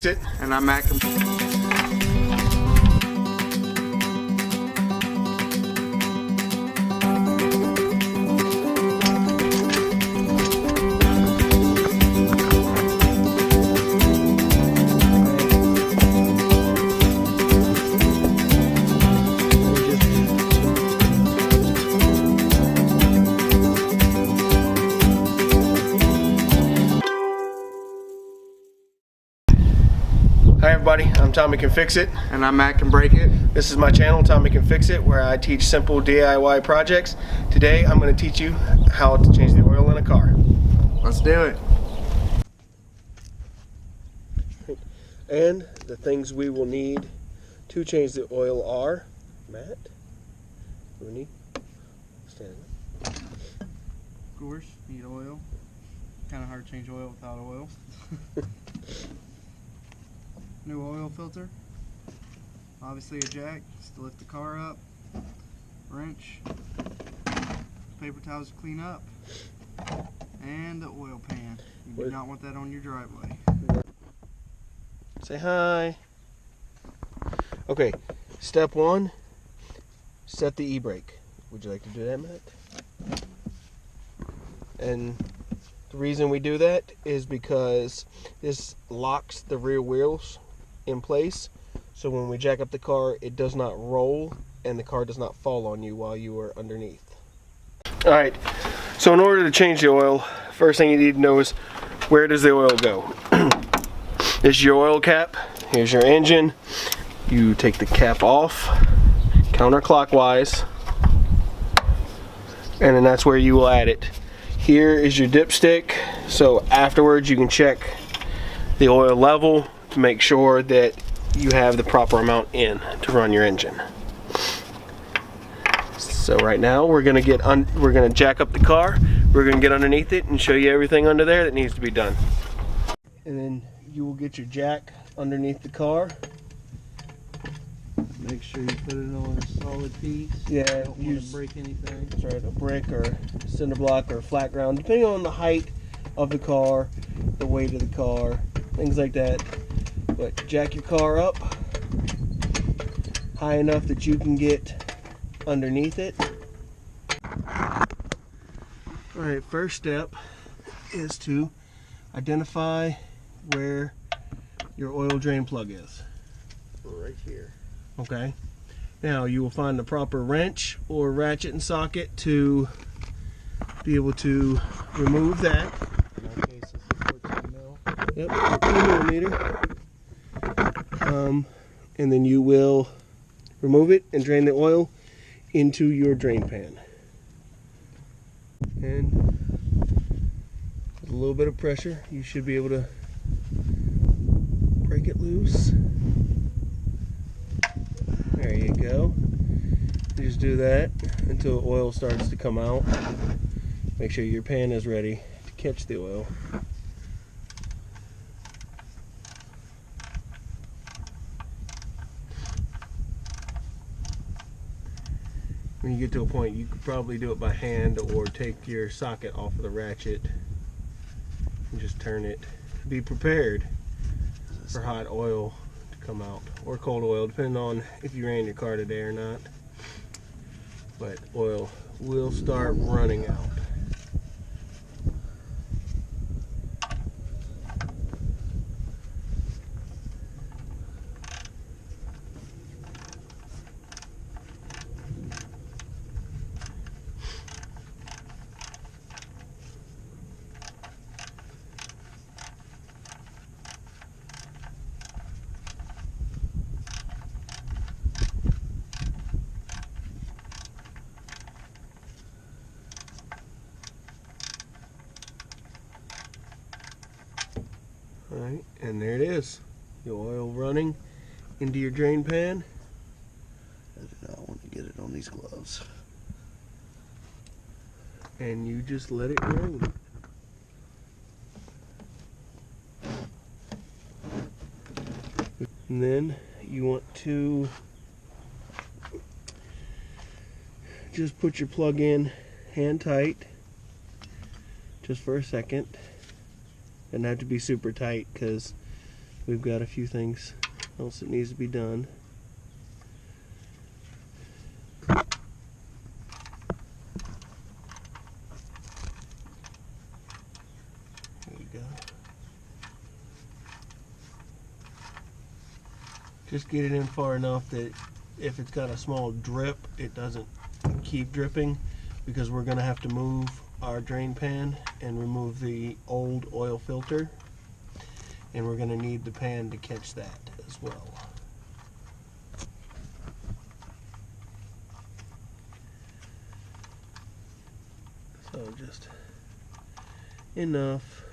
And I'm Matt. Hi everybody, I'm Tommy Can Fix It. And I'm Matt Can Break It. This is my channel, Tommy Can Fix It, where I teach simple DIY projects. Today I'm going to teach you how to change the oil in a car. Let's do it. And the things we will need to change the oil are, Matt, we need, stand up. Of course, need oil. Kind of hard to change oil without oil. New oil filter. Obviously a jack just to lift the car up. Wrench. Paper towels to clean up. And the oil pan. You do not want that on your driveway. Say hi. Okay, step one, set the e-brake. Would you like to do that, Matt? And the reason we do that is because this locks the rear wheels in place, so when we jack up the car it does not roll and the car does not fall on you while you are underneath. Alright, so in order to change the oil, first thing you need to know is, where does the oil go? This is your oil cap. Here's your engine. You take the cap off counterclockwise, and then that's where you will add it. Here is your dipstick, so afterwards you can check the oil level to make sure that you have the proper amount in to run your engine. So right now we're gonna jack up the car. We're gonna get underneath it and show you everything under there that needs to be done. And then you will get your jack underneath the car. Make sure you put it on a solid piece. Yeah, Don't want to break anything. That's right, a brick or cinder block or flat ground, depending on the height of the car, the weight of the car, things like that. But jack your car up high enough that you can get underneath it. Alright, first step is to identify where your oil drain plug is. Right here. Okay. Now you will find the proper wrench or ratchet and socket to be able to remove that. In our case, this is 14 mil. Yep, 14mm. And then you will remove it and drain the oil into your drain pan. And with a little bit of pressure, you should be able to break it loose. There you go. You just do that until the oil starts to come out. Make sure your pan is ready to catch the oil. When you get to a point, you could probably do it by hand or take your socket off of the ratchet and just turn it. Be prepared for hot oil to come out, or cold oil, depending on if you ran your car today or not. But oil will start running out. Alright, and there it is. The oil running into your drain pan. I do not want to get it on these gloves. And you just let it drain. And then you want to just put your plug in hand tight just for a second. Doesn't have to be super tight because we've got a few things else that needs to be done. There we go. Just get it in far enough that if it's got a small drip, it doesn't keep dripping, because we're going to have to move our drain pan and remove the old oil filter, and we're going to need the pan to catch that as well. So just enough.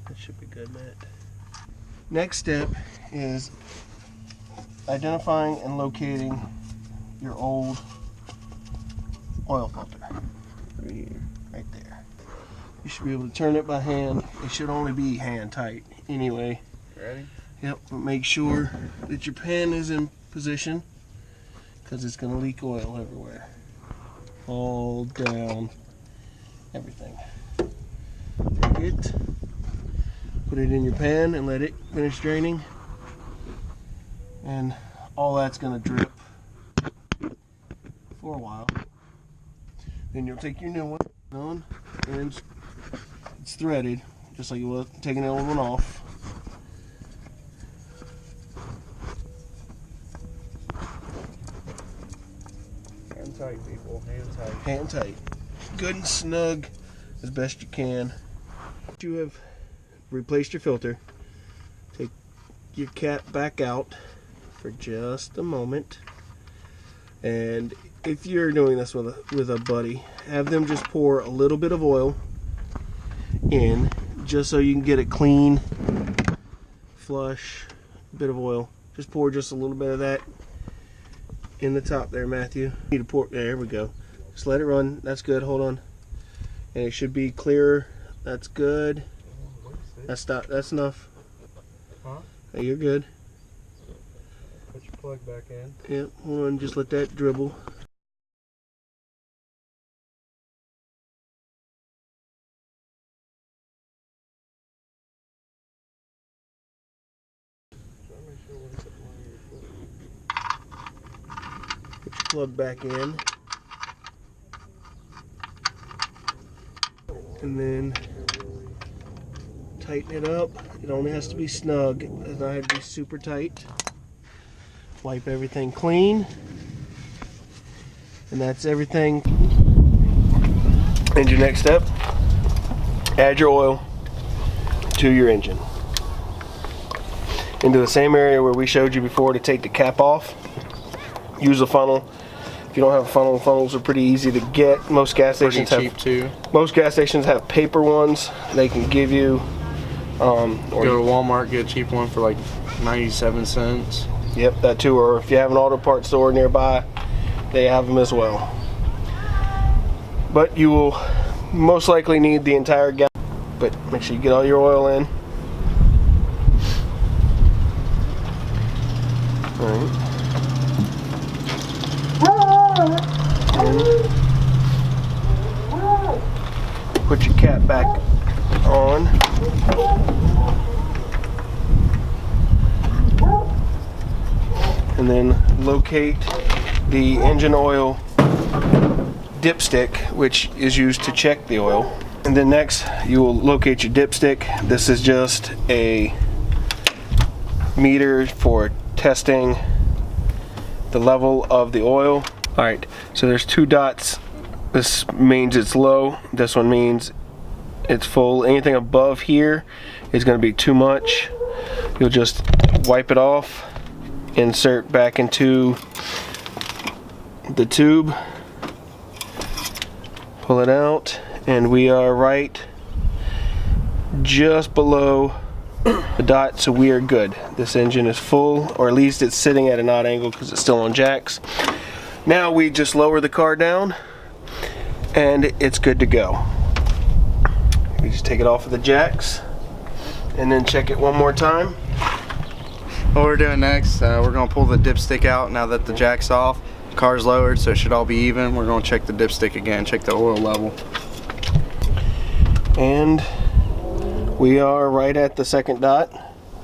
That should be good, Matt. Next step is identifying and locating your old oil filter. Right here. Right there. You should be able to turn it by hand. It should only be hand tight anyway. Ready? Yep, but make sure that your pan is in position, because it's going to leak oil everywhere. All down everything. Take it, put it in your pan and let it finish draining. And all that's going to drip for a while. Then you'll take your new one on, and it's threaded, just like you would taking the old one off. Hand tight, people. Hand tight. Hand tight. Good and snug as best you can. You have replaced your filter. Take your cap back out for just a moment. And if you're doing this with a buddy, have them just pour a little bit of oil in, just so you can get it clean, flush, bit of oil. Just pour just a little bit of that in the top there, Matthew. You need to pour, there we go. Just let it run. That's good. Hold on. And it should be clearer. That's good. That's enough. Huh? Hey, you're good. Put your plug back in. Yep, hold on, just let that dribble. Put your plug back in. And then tighten it up. It only has to be snug. It does not have to be super tight. Wipe everything clean. And that's everything. And your next step, add your oil to your engine. Into the same area where we showed you before to take the cap off. Use a funnel. If you don't have a funnel, funnels are pretty easy to get. Most gas stations Pretty cheap too. Most gas stations have paper ones they can give you. Or go to Walmart, get a cheap one for like 97 cents. Yep, that too. Or if you have an auto parts store nearby, they have them as well. But you will most likely need the entire gallon. But make sure you get all your oil in. All right. Put your cap back on. And then locate the engine oil dipstick, which is used to check the oil. And then next you will locate your dipstick. This is just a meter for testing the level of the oil. Alright, so there's two dots. This means it's low. This one means it's full. Anything above here is going to be too much. You'll just wipe it off, insert back into the tube, pull it out, and we are right just below the dot, so we are good. This engine is full, or at least it's sitting at an odd angle because it's still on jacks. Now we just lower the car down and it's good to go. We just take it off of the jacks and then check it one more time. What we're doing next, we're going to pull the dipstick out now that the jack's off. Car's lowered, so it should all be even. We're going to check the dipstick again, check the oil level. And we are right at the second dot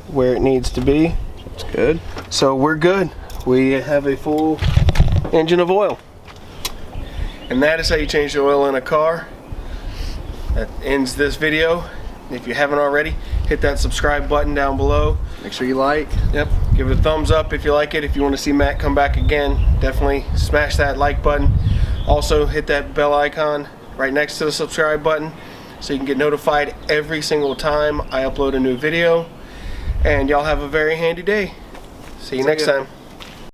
where it needs to be. It's good. So we're good. We have a full engine of oil. And that is how you change the oil in a car. That ends this video. If you haven't already, hit that subscribe button down below. Make sure you like. Yep, give it a thumbs up if you like it. If you want to see Matt come back again, definitely smash that like button. Also hit that bell icon right next to the subscribe button so you can get notified every single time I upload a new video. And y'all have a very handy day. See you next time.